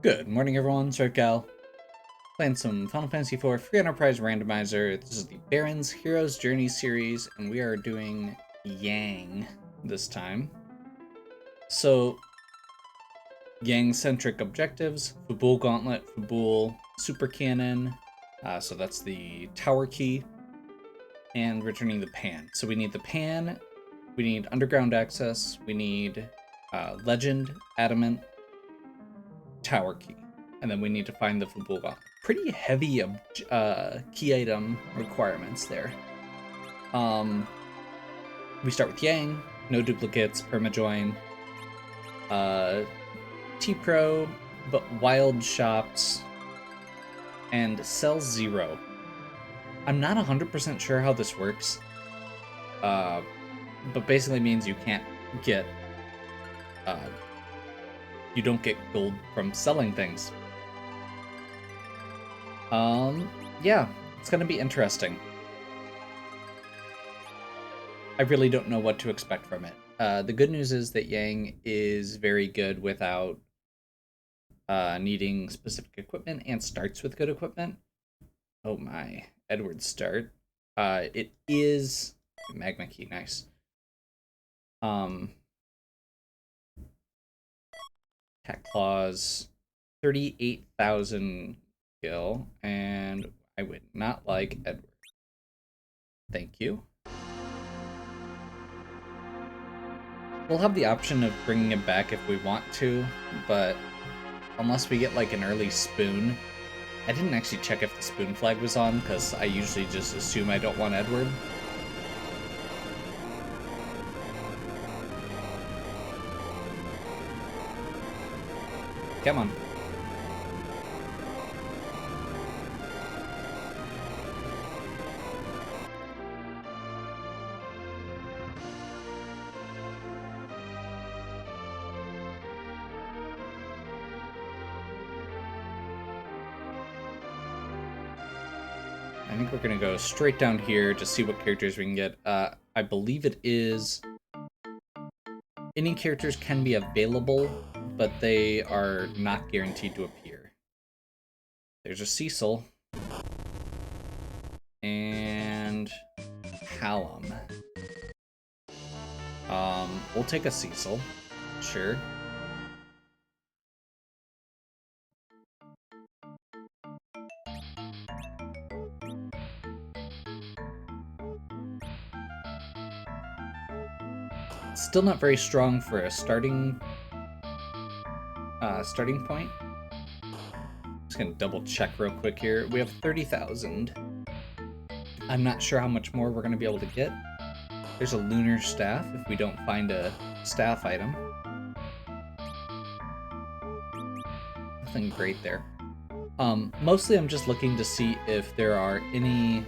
Good morning, everyone. Cal playing some Final Fantasy IV Free Enterprise Randomizer. This is the Baron's Hero's Journey series, and we are doing Yang this time. So, Yang-centric objectives: Fabul Gauntlet, Fabul Super Cannon, so that's the tower key, and returning the pan. So we need the pan, we need underground access, we need legend, adamant, tower key. And then we need to find the Fabul Gauntlet. Pretty heavy key item requirements there. We start with Yang, no duplicates, permajoin, T-Pro, but wild shops, and sell 0. I'm not 100% sure how this works, but basically means you can't get, you don't get gold from selling things. Yeah, it's gonna be interesting. I really don't know what to expect from it. The good news is that Yang is very good without needing specific equipment and starts with good equipment. Oh my, Edward start. It is Magma Key, nice. Attack Claws, 38,000 skill, and I would not like Edward. Thank you. We'll have the option of bringing it back if we want to, but unless we get like an early spoon. I didn't actually check if the spoon flag was on, because I usually just assume I don't want Edward. Come on. I think we're gonna go straight down here to see what characters we can get. I believe it is... Any characters can be available, but they are not guaranteed to appear. There's a Cecil. And... Hallam. We'll take a Cecil. Sure. Still not very strong for a starting point. Just gonna double check real quick here. We have 30,000. I'm not sure how much more we're gonna be able to get. There's a lunar staff if we don't find a staff item. Nothing great there. Mostly I'm just looking to see if there are any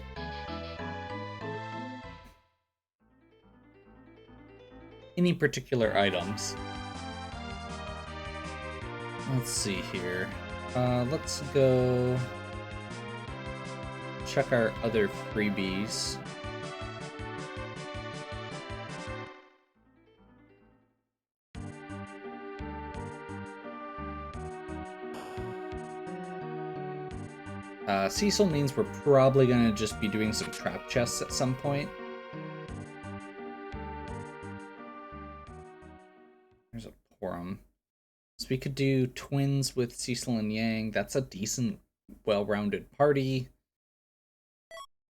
particular items. Let's see here. Let's go check our other freebies. Cecil means we're probably going to just be doing some trap chests at some point. There's a Porum. So we could do twins with Cecil and Yang. That's a decent, well-rounded party.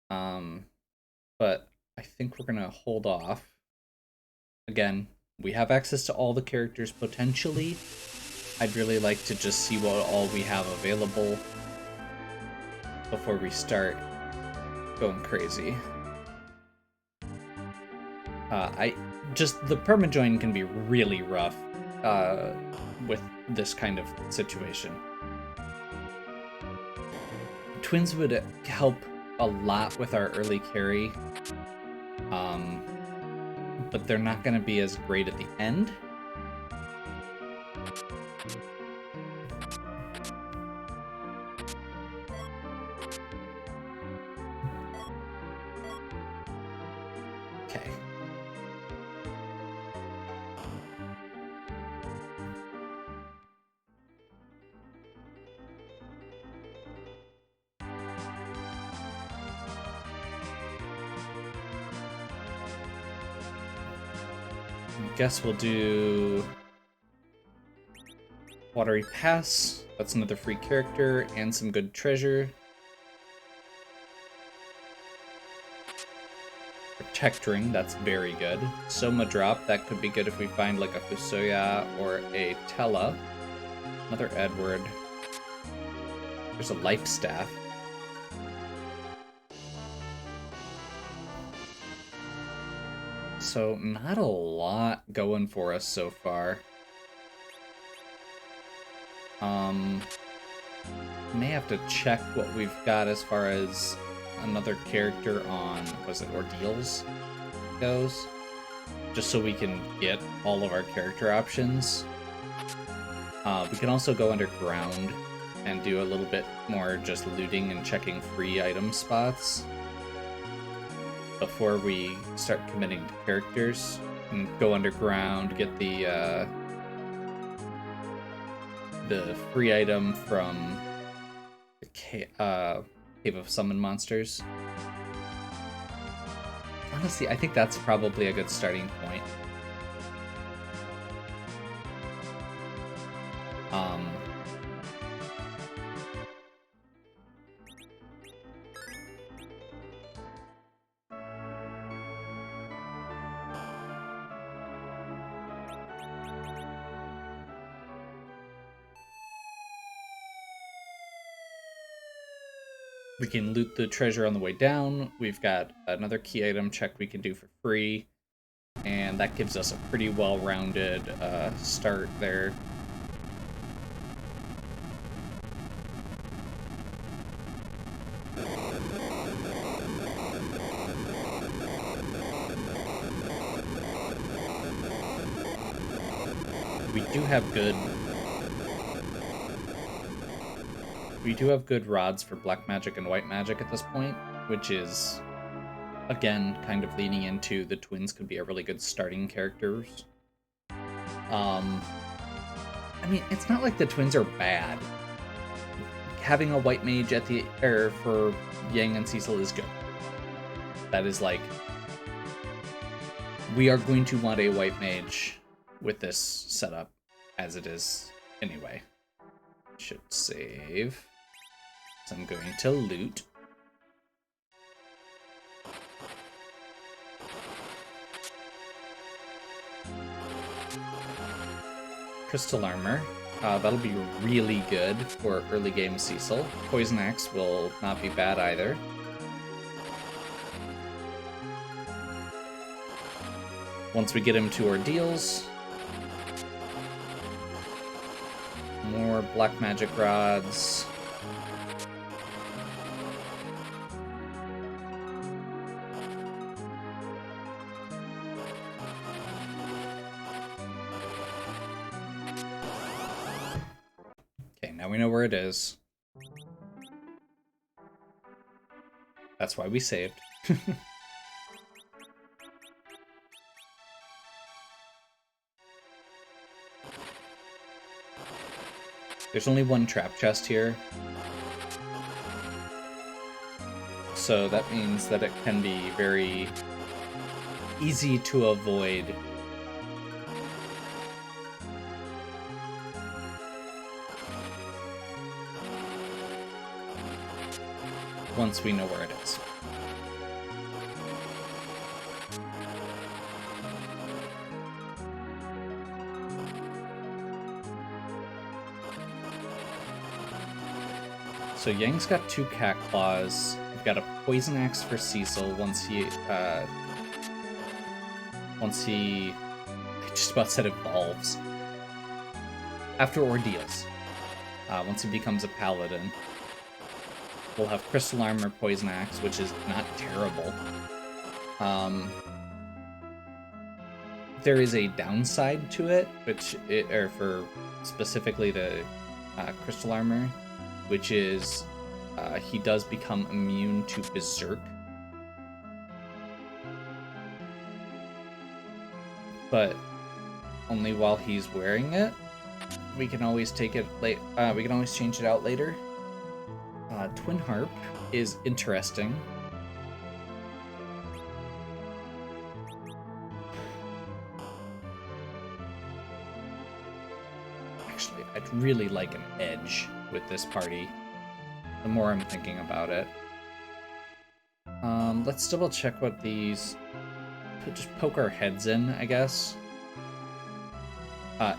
But I think we're going to hold off. Again, we have access to all the characters potentially. I'd really like to just see what all we have available before we start going crazy. The permajoin can be really rough with this kind of situation. Twins would help a lot with our early carry, but they're not going to be as great at the end. Okay. guess we'll do Watery Pass. That's another free character and some good treasure. Protectoring, that's very good. Soma Drop, that could be good if we find like a Fusoya or a Tella. Another Edward. There's a Life Staff. So not a lot going for us so far. May have to check what we've got as far as another character on, was it Ordeals goes? Just so we can get all of our character options. We can also go underground and do a little bit more just looting and checking free item spots before we start committing to characters. And go underground, get the free item from the Cave of Summon Monsters. Honestly, I think that's probably a good starting point. We can loot the treasure on the way down. We've got another key item check we can do for free. And that gives us a pretty well-rounded start there. We do have good rods for black magic and white magic at this point, which is, again, kind of leaning into the twins could be a really good starting characters. I mean, it's not like the twins are bad. Having a white mage at the for Yang and Cecil is good. That is like, we are going to want a white mage with this setup as it is anyway. Should save. So I'm going to loot. Crystal Armor. That'll be really good for early game Cecil. Poison Axe will not be bad either. Once we get him to Ordeals, more black magic rods. Okay, now we know where it is. That's why we saved. There's only one trap chest here. So that means that it can be very easy to avoid. Once we know where it is. So Yang's got 2 Cat Claws. We've got a Poison Axe for Cecil once he I just about said evolves. After Ordeals. Once he becomes a Paladin. We'll have Crystal Armor, Poison Axe, which is not terrible. There is a downside to it, or for specifically the Crystal Armor, which is he does become immune to Berserk. But only while he's wearing it. We can always take it we can always change it out later. Twin Harp is interesting. I'd really like an edge with this party. The more I'm thinking about it. Let's double check what these... Just poke our heads in, I guess.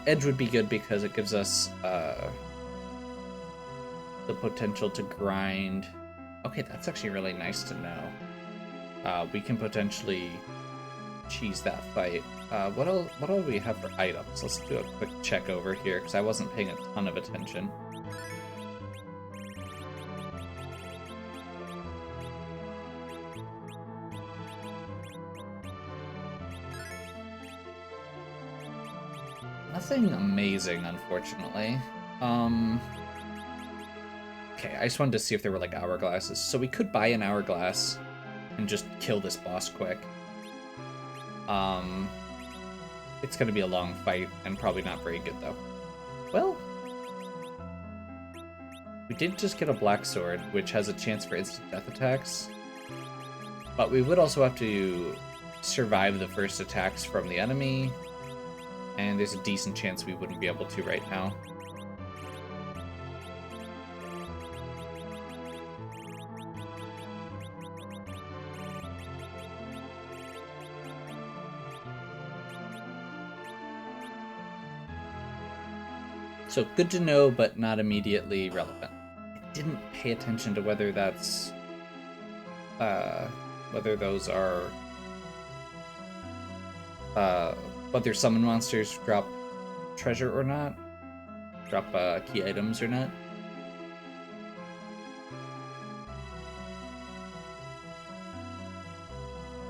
Edge would be good because it gives us the potential to grind. Okay, that's actually really nice to know. We can potentially cheese that fight. What all do we have for items? Let's do a quick check over here because I wasn't paying a ton of attention. Nothing amazing, unfortunately. Okay, I just wanted to see if there were like hourglasses. So we could buy an hourglass and just kill this boss quick. It's gonna be a long fight and probably not very good though. Well, we did just get a black sword, which has a chance for instant death attacks. But we would also have to survive the first attacks from the enemy. And there's a decent chance we wouldn't be able to right now. So good to know, but not immediately relevant. I didn't pay attention to whether that's... whether those are... whether summon monsters drop treasure or not. Drop key items or not.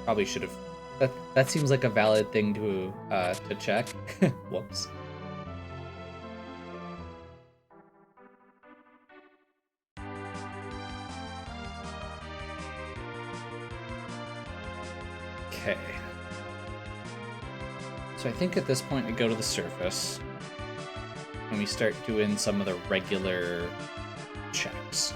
Probably should have... That seems like a valid thing to check. Whoops. Okay. So I think at this point we go to the surface and we start doing some of the regular checks.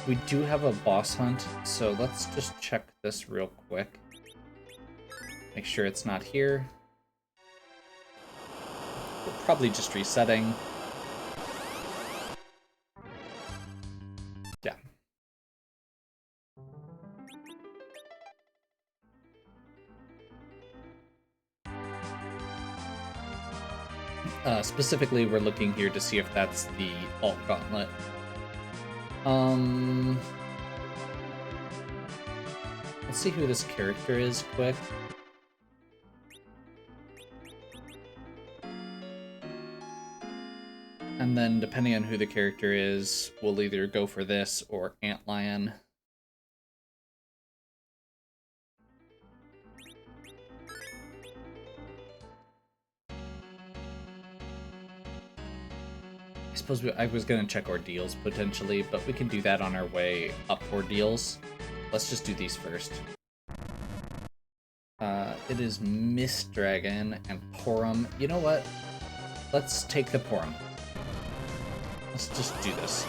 We do have a boss hunt, so let's just check this real quick. Make sure it's not here. We're probably just resetting. Yeah. Specifically, we're looking here to see if that's the alt gauntlet. Let's see who this character is quick. And then, depending on who the character is, we'll either go for this or Antlion. I suppose I was going to check ordeals potentially, but we can do that on our way up ordeals. Let's just do these first. It is Mist Dragon and Porum. You know what? Let's take the Porum. Let's just do this.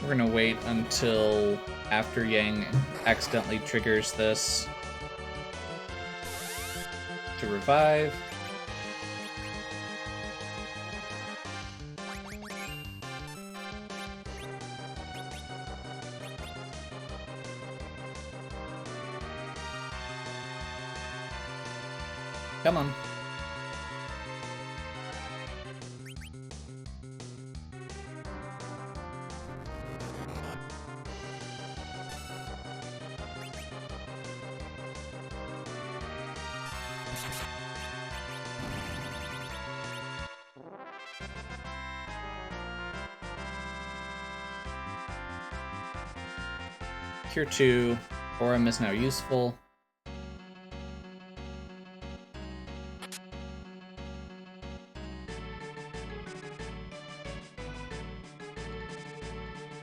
We're gonna wait until after Yang accidentally triggers this to revive. Come on. here too. Orem is now useful.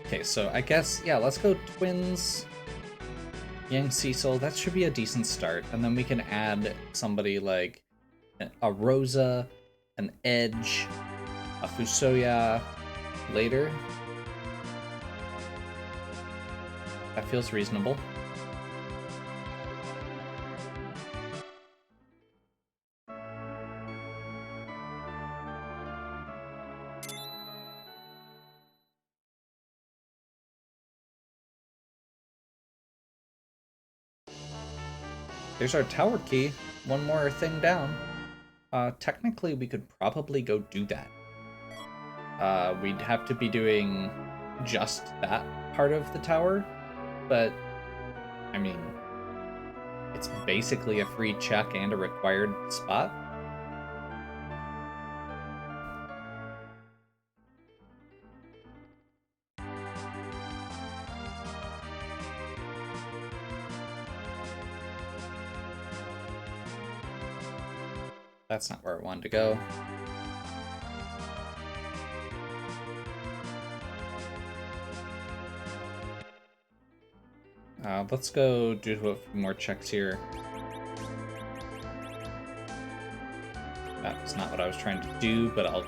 Okay, so I guess, yeah, let's go twins. Yang Cecil, that should be a decent start. And then we can add somebody like a Rosa, an Edge, a Fusoya later. That feels reasonable. There's our tower key. One more thing down. Technically, we could probably go do that. We'd have to be doing just that part of the tower, but, I mean, it's basically a free check and a required spot. That's not where I wanted to go. Let's go do a few more checks here. That's not what I was trying to do, but I'll...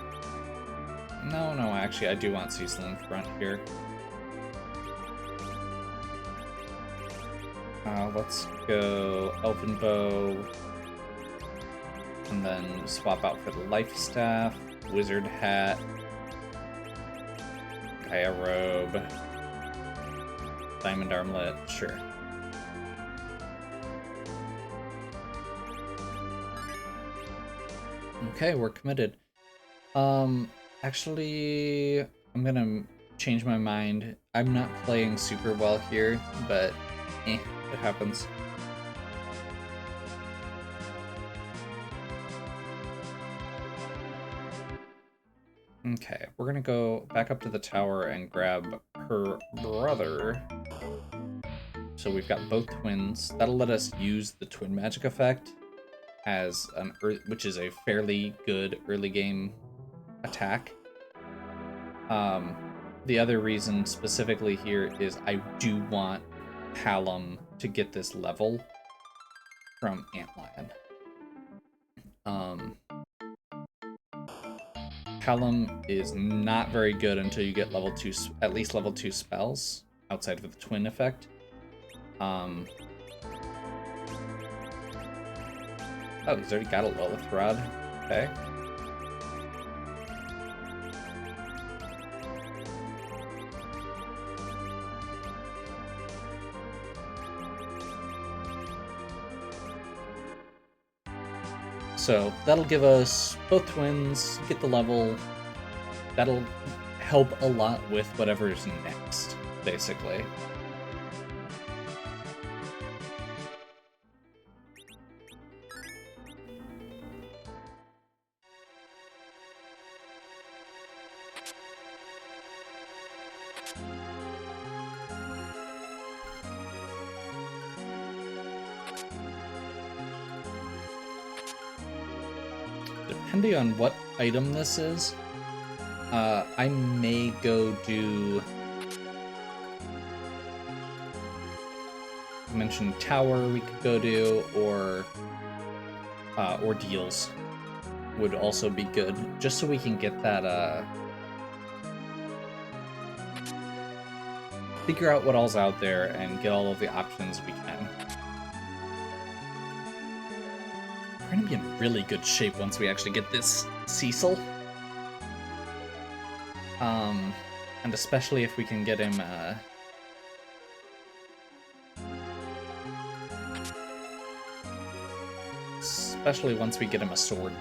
No, actually, I do want Cecil in front here. Let's go Elven Bow. And then swap out for the Life Staff, Wizard Hat, Gaia Robe, Diamond Armlet, sure. Okay, we're committed. Actually, I'm gonna change my mind. I'm not playing super well here, but it happens. Okay, we're gonna go back up to the tower and grab her brother. So we've got both twins. That'll let us use the twin magic effect as which is a fairly good early game attack. The other reason specifically here is I do want Hallam to get this level from Antlion. Hallam is not very good until you get level 2, at least level 2 spells, outside of the twin effect. Oh, he's already got a Lilith Rod. Okay. So that'll give us both twins, get the level. That'll help a lot with whatever's next, basically. Depending on what item this is, I may go do... I mentioned tower we could go do, or ordeals would also be good, just so we can get that, figure out what all's out there and get all of the options we can. We're gonna be in really good shape once we actually get this Cecil. And especially if we can get him, especially once we get him a sword.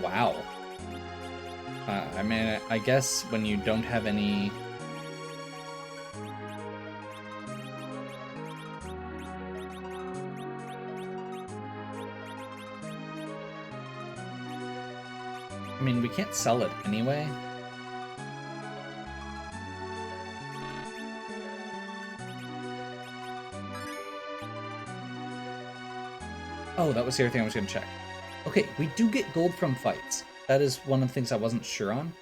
Wow. I mean, I guess when you don't have any... I mean, we can't sell it anyway. Oh, that was the other thing I was going to check. Okay, we do get gold from fights. That is one of the things I wasn't sure on.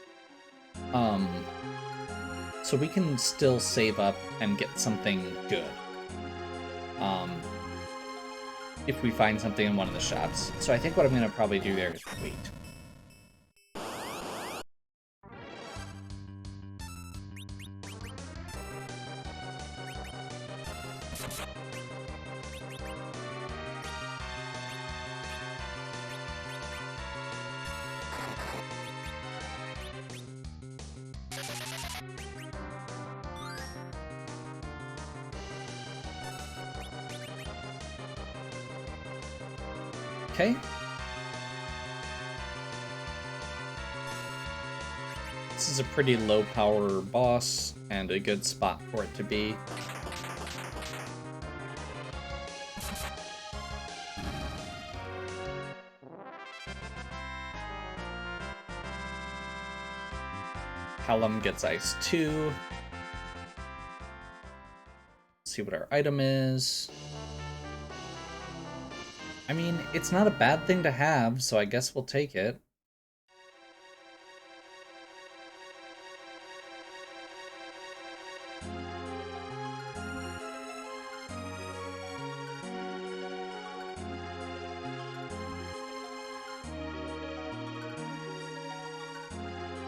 So we can still save up and get something good. If we find something in one of the shops. So I think what I'm going to probably do there is wait. Okay. This is a pretty low power boss and a good spot for it to be. Hallam gets ice too. Let's see what our item is. I mean, it's not a bad thing to have, so I guess we'll take it.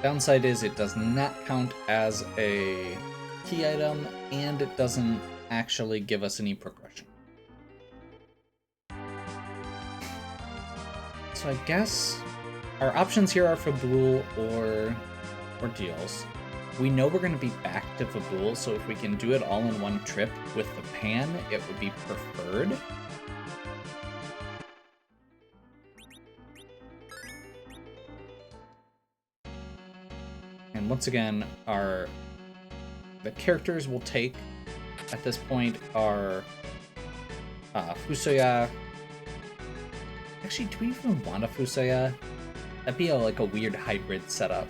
Downside is it does not count as a key item, and it doesn't actually give us any progression. So I guess our options here are Fabul or Deals. We know we're going to be back to Fabul, so if we can do it all in one trip with the pan, it would be preferred. And once again, the characters we'll take at this point are Fusoya. Actually, do we even want a Fusoya? That'd be like a weird hybrid setup.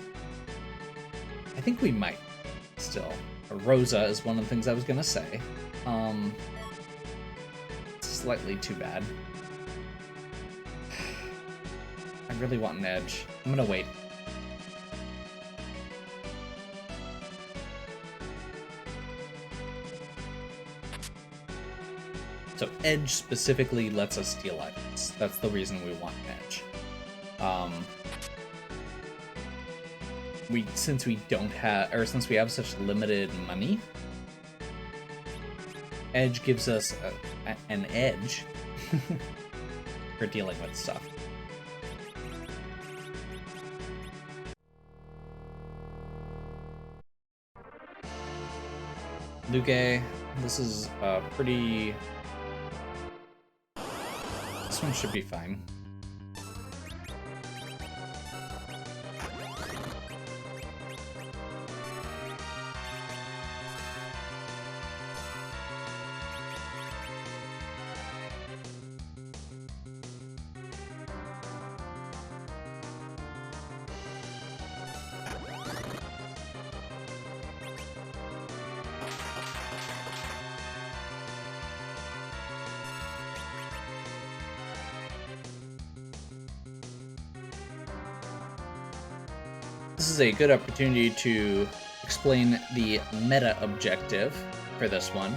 I think we might still. Rosa is one of the things I was gonna say. Slightly too bad. I really want an edge. I'm gonna wait. So edge specifically lets us steal items. That's the reason we want edge. Since we have such limited money, edge gives us an edge for dealing with stuff. Luge, this is pretty. This one should be fine. This is a good opportunity to explain the meta objective for this one.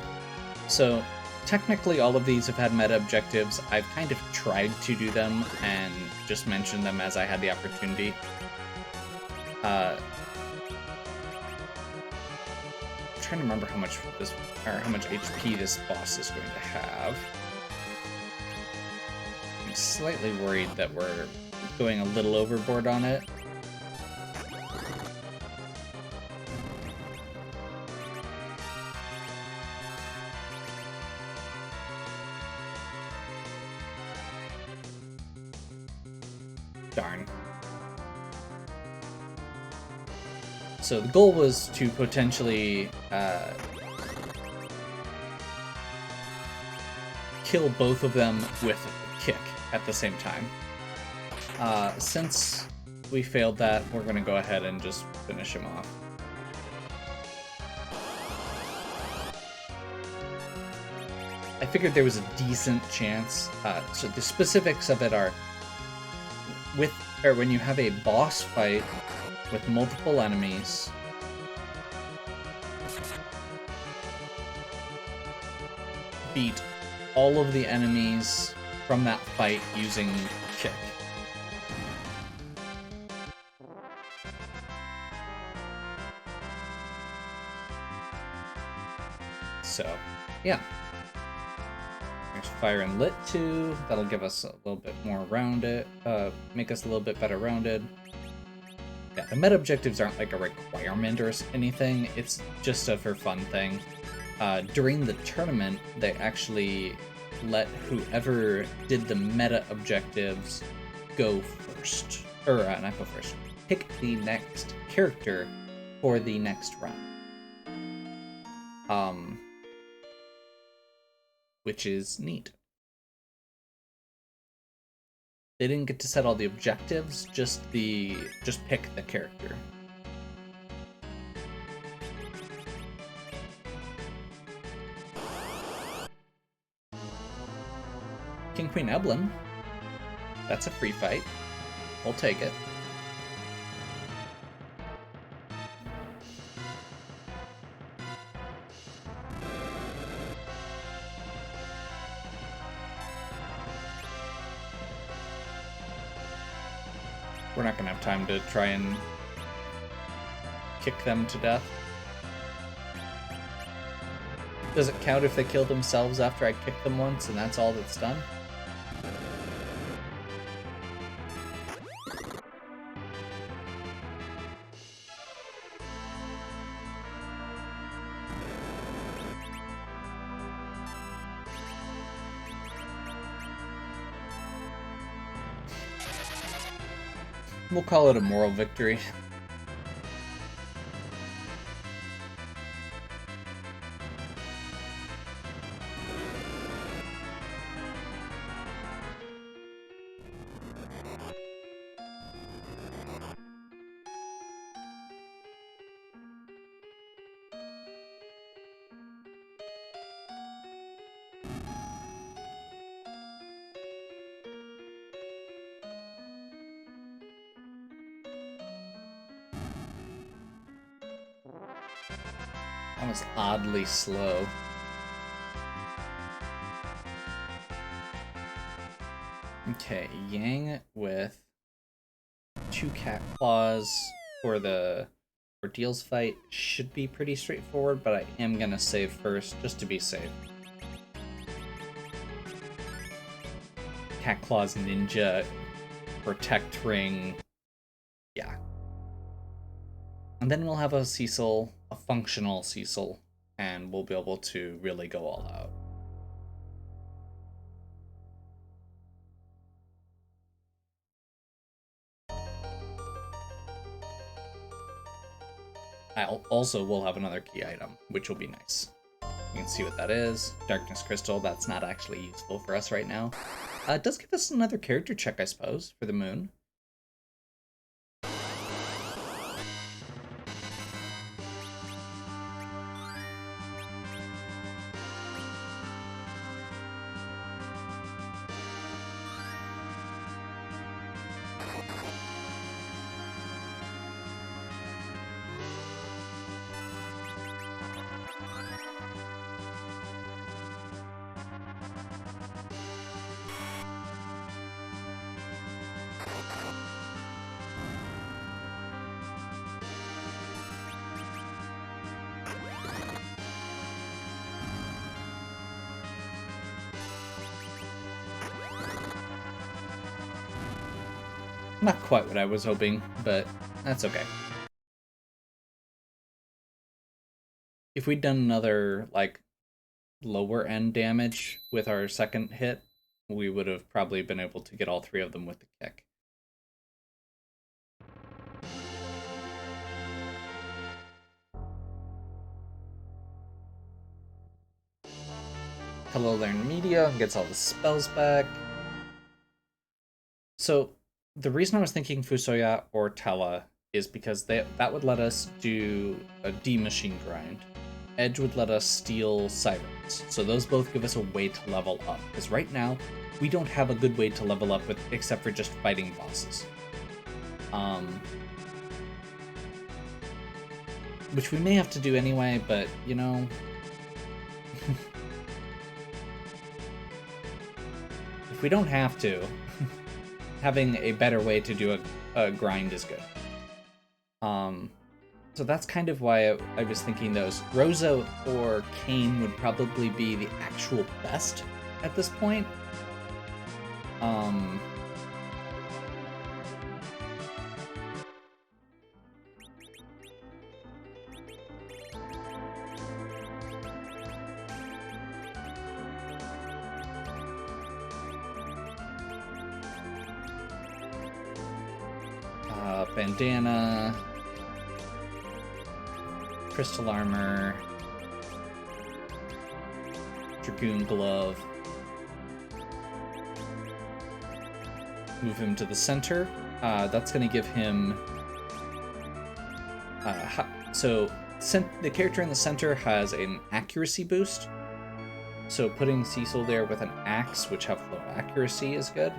So technically all of these have had meta objectives. I've kind of tried to do them and just mentioned them as I had the opportunity. I'm trying to remember how much HP this boss is going to have. I'm slightly worried that we're going a little overboard on it. Darn. So the goal was to potentially kill both of them with a kick at the same time. Since we failed that. We're gonna go ahead and just finish him off. I figured there was a decent chance. So the specifics of it are when you have a boss fight with multiple enemies. Beat all of the enemies from that fight using kick. So, yeah. There's Fire and Lit too. That'll give us a little bit more rounded, make us a little bit better rounded. Yeah, the meta objectives aren't like a requirement or anything. It's just a for fun thing. During the tournament, they actually let whoever did the meta objectives go first. Or, not go first. Pick the next character for the next round. Which is neat. They didn't get to set all the objectives, just pick the character. King Queen Eblin. That's a free fight. We'll take it. We're not gonna have time to try and kick them to death. Does it count if they kill themselves after I kick them once and that's all that's done? We'll call it a moral victory. That was oddly slow. Okay, Yang with 2 cat claws for the Ordeals fight should be pretty straightforward, but I am gonna save first just to be safe. Cat claws ninja, protect ring, yeah. And then we'll have a Cecil, a functional Cecil, and we'll be able to really go all out. We'll have another key item, which will be nice. You can see what that is. Darkness Crystal, that's not actually useful for us right now. It does give us another character check, I suppose, for the moon. Not quite what I was hoping, but that's okay. If we'd done another, like, lower end damage with our second hit, we would have probably been able to get all 3 of them with the kick. Hello Learn Media gets all the spells back. So, the reason I was thinking Fusoya or Tella is because that would let us do a D-machine grind. Edge would let us steal Sirens. So those both give us a way to level up. Because right now, we don't have a good way to level up with except for just fighting bosses. Which we may have to do anyway, but, you know... if we don't have to, having a better way to do a grind is good. So that's kind of why I was thinking those. Rosa or Kane would probably be the actual best at this point. Bandana, crystal armor, dragoon glove. Move him to the center. That's going to give him... the character in the center has an accuracy boost. So putting Cecil there with an axe, which have low accuracy, is good.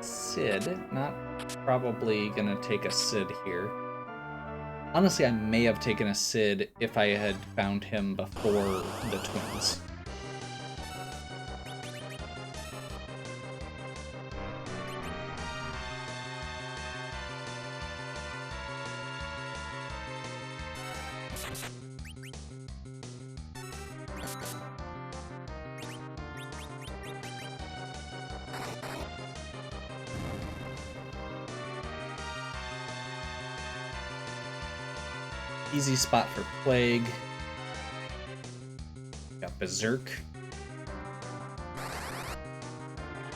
Sid, not probably gonna take a Sid here. Honestly, I may have taken a Sid if I had found him before the twins. Easy spot for Plague. Got Berserk.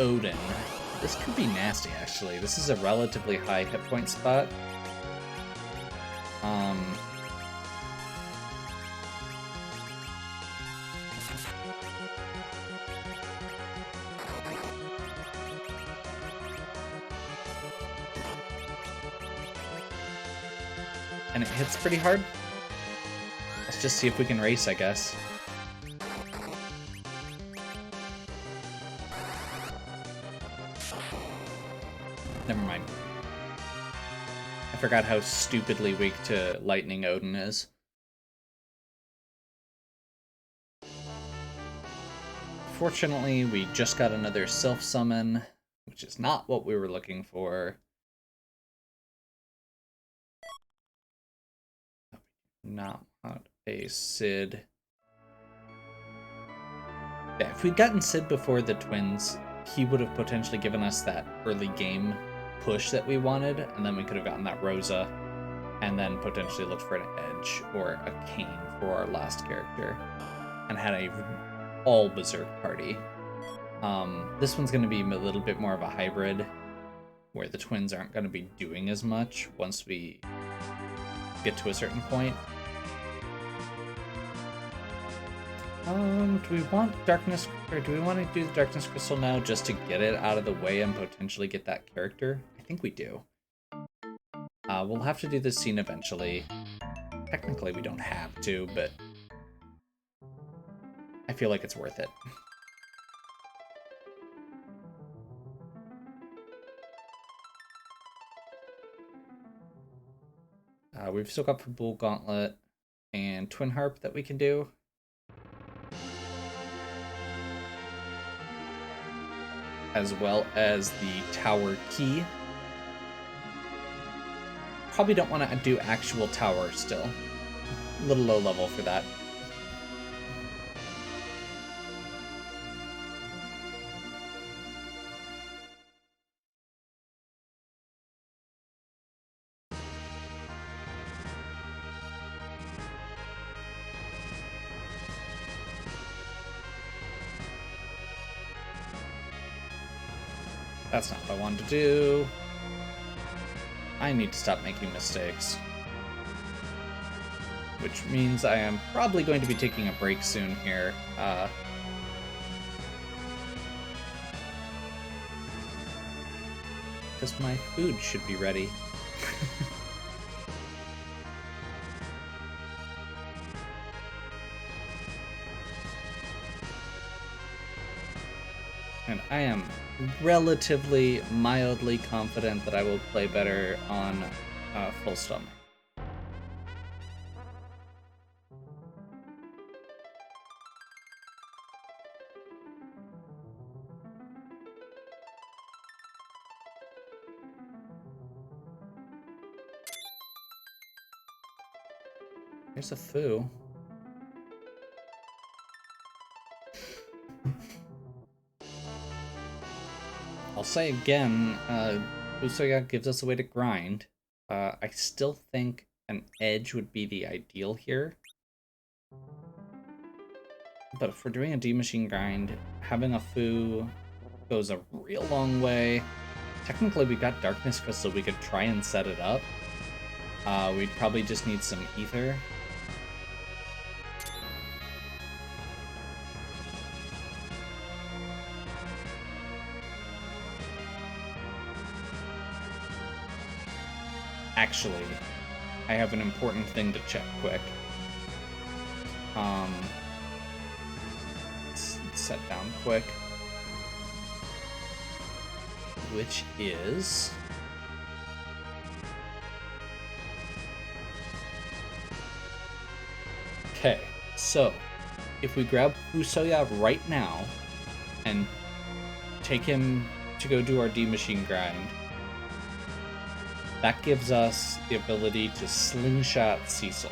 Odin. This could be nasty, actually. This is a relatively high hit point spot. And it hits pretty hard. Let's just see if we can race, I guess. Never mind. I forgot how stupidly weak to Lightning Odin is. Fortunately, we just got another self-summon, which is not what we were looking for. Not want a Sid. Yeah, if we'd gotten Sid before the twins, he would have potentially given us that early game push that we wanted, and then we could have gotten that Rosa, and then potentially looked for an Edge or a Kane for our last character, and had a all Berserk party. This one's going to be a little bit more of a hybrid, where the twins aren't going to be doing as much once we get to a certain point. Do we want Darkness, or do we want to do the Darkness Crystal now just to get it out of the way and potentially get that character? I think we do. We'll have to do this scene eventually. Technically we don't have to, but I feel like it's worth it. We've still got Bull Gauntlet and Twin Harp that we can do. As well as the Tower Key. Probably don't want to do actual tower still. A little low level for that. That's not what I wanted to do. I need to stop making mistakes. Which means I am probably going to be taking a break soon here. because my food should be ready. And I am relatively mildly confident that I will play better on full stomach. Here's a foo. I'll say again, Fusoya gives us a way to grind. I still think an edge would be the ideal here. But if we're doing a D-Machine grind, having a foo goes a real long way. Technically, we got Darkness Crystal, we could try and set it up. We'd probably just need some ether. Actually, I have an important thing to check quick. Let's set down quick. Which is... Okay, so if we grab Fusoya right now and take him to go do our D-Machine grind, that gives us the ability to slingshot Cecil.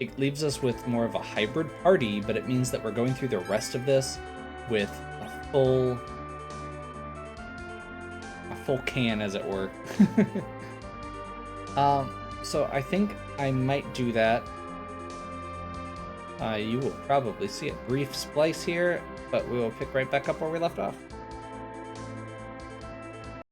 It leaves us with more of a hybrid party, but it means that we're going through the rest of this with a full can, as it were. So I think I might do that. You will probably see a brief splice here, but we will pick right back up where we left off.